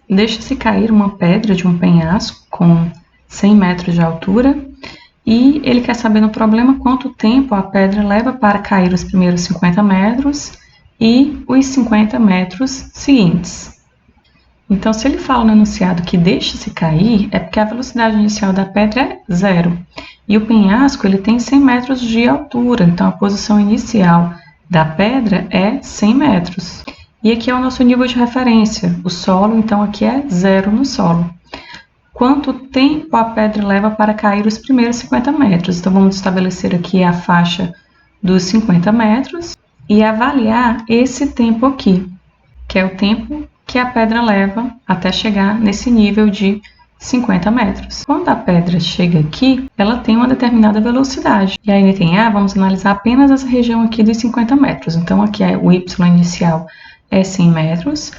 Deixa-se cair uma pedra de um penhasco com 100 metros de altura e ele quer saber no problema quanto tempo a pedra leva para cair os primeiros 50 metros e os 50 metros seguintes. Então, se ele fala no enunciado que deixa-se cair, é porque a velocidade inicial da pedra é 0. E o penhasco ele tem 100 metros de altura, então a posição inicial da pedra é 100 metros. E aqui é o nosso nível de referência, o solo, então aqui é 0 no solo. Quanto tempo a pedra leva para cair os primeiros 50 metros? Então, vamos estabelecer aqui a faixa dos 50 metros e avaliar esse tempo aqui, que é o tempo que a pedra leva até chegar nesse nível de 50 metros. Quando a pedra chega aqui, ela tem uma determinada velocidade. E aí, no item A, vamos analisar apenas essa região aqui dos 50 metros. Então, aqui o y inicial é 100 metros,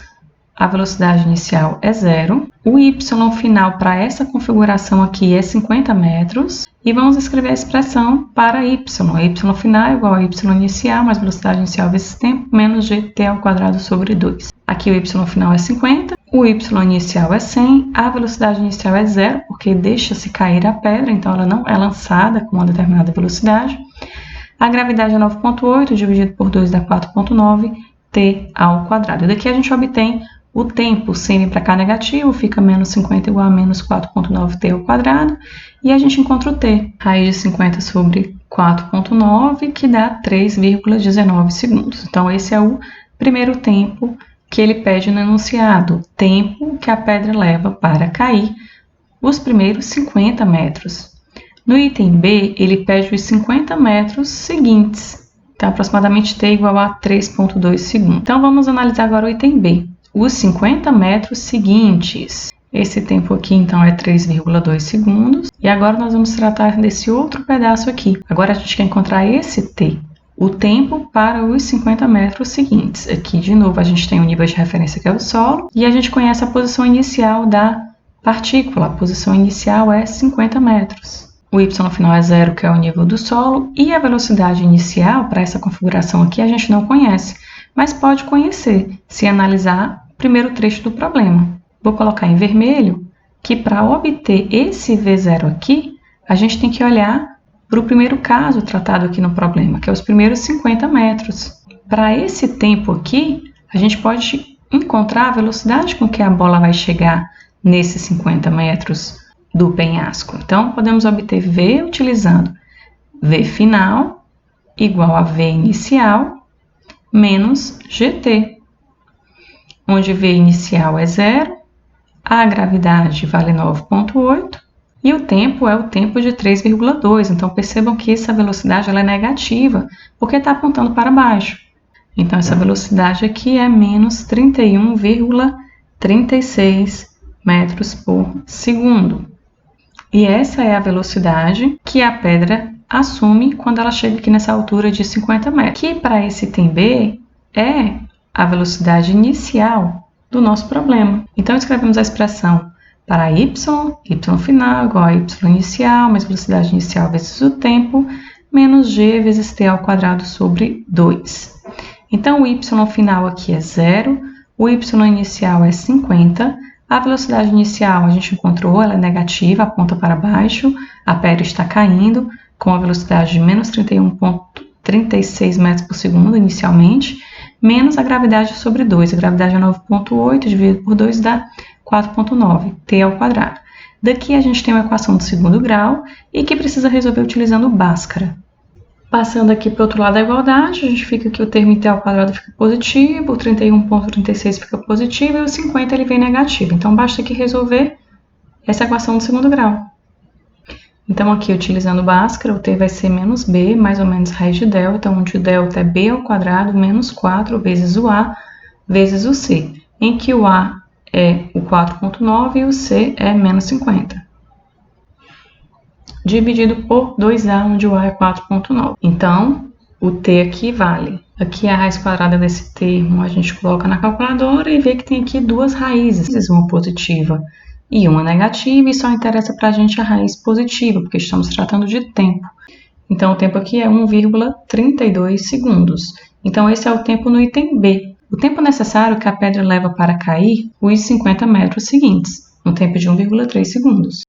a velocidade inicial é 0. O y final para essa configuração aqui é 50 metros. E vamos escrever a expressão para y. Y final é igual a y inicial, mais velocidade inicial vezes tempo, menos gt ao quadrado sobre 2. Aqui o y final é 50, o y inicial é 100, a velocidade inicial é 0, porque deixa-se cair a pedra, então ela não é lançada com uma determinada velocidade. A gravidade é 9,8, dividido por 2 dá 4,9, t ao quadrado. Daqui a gente obtém o tempo, sendo para cá negativo, fica menos 50 igual a menos 4,9t ao quadrado, e a gente encontra o t, raiz de 50 sobre 4,9, que dá 3,19 segundos. Então, esse é o primeiro tempo que ele pede no enunciado, tempo que a pedra leva para cair os primeiros 50 metros. No item B, ele pede os 50 metros seguintes, então aproximadamente t igual a 3,2 segundos. Então, vamos analisar agora o item B. Os 50 metros seguintes. Esse tempo aqui, então, é 3,2 segundos. E agora nós vamos tratar desse outro pedaço aqui. Agora a gente quer encontrar esse t, o tempo para os 50 metros seguintes. Aqui, de novo, a gente tem o nível de referência, que é o solo, e a gente conhece a posição inicial da partícula. A posição inicial é 50 metros. O y final é 0, que é o nível do solo, e a velocidade inicial, para essa configuração aqui, a gente não conhece, mas pode conhecer se analisar o primeiro trecho do problema. Vou colocar em vermelho que para obter esse V0 aqui, a gente tem que olhar para o primeiro caso tratado aqui no problema, que é os primeiros 50 metros. Para esse tempo aqui, a gente pode encontrar a velocidade com que a bola vai chegar nesses 50 metros do penhasco. Então, podemos obter V utilizando V final igual a V inicial menos GT, onde V inicial é 0, a gravidade vale 9,8 e o tempo é o tempo de 3,2. Então, percebam que essa velocidade ela é negativa, porque está apontando para baixo. Então, essa velocidade aqui é menos 31,36 metros por segundo. E essa é a velocidade que a pedra assume quando ela chega aqui nessa altura de 50 metros, que para esse item B é a velocidade inicial do nosso problema. Então, escrevemos a expressão para y final igual a y inicial, mais velocidade inicial vezes o tempo, menos g vezes t ao quadrado sobre 2. Então, o y final aqui é 0, o y inicial é 50, a velocidade inicial a gente encontrou, ela é negativa, aponta para baixo, a pedra está caindo, com a velocidade de menos 31,36 metros por segundo inicialmente, menos a gravidade sobre 2. A gravidade é 9,8, dividido por 2 dá 4,9, t ao quadrado. Daqui a gente tem uma equação do segundo grau e que precisa resolver utilizando Bhaskara. Passando aqui para o outro lado da igualdade, a gente fica que o termo t ao quadrado fica positivo, o 31,36 fica positivo e o 50 ele vem negativo. Então, basta aqui resolver essa equação do segundo grau. Então, aqui, utilizando Bhaskara, o t vai ser menos b, mais ou menos raiz de delta, onde o delta é b ao quadrado menos 4 vezes o a vezes o c, em que o a é o 4,9 e o c é menos 50. Dividido por 2a, onde o a é 4,9. Então, o t aqui vale. Aqui a raiz quadrada desse termo a gente coloca na calculadora e vê que tem aqui duas raízes, uma positiva e uma negativa, e só interessa para a gente a raiz positiva, porque estamos tratando de tempo. Então, o tempo aqui é 1,32 segundos. Então, esse é o tempo no item B. o tempo necessário que a pedra leva para cair os 50 metros seguintes, no tempo de 1,3 segundos.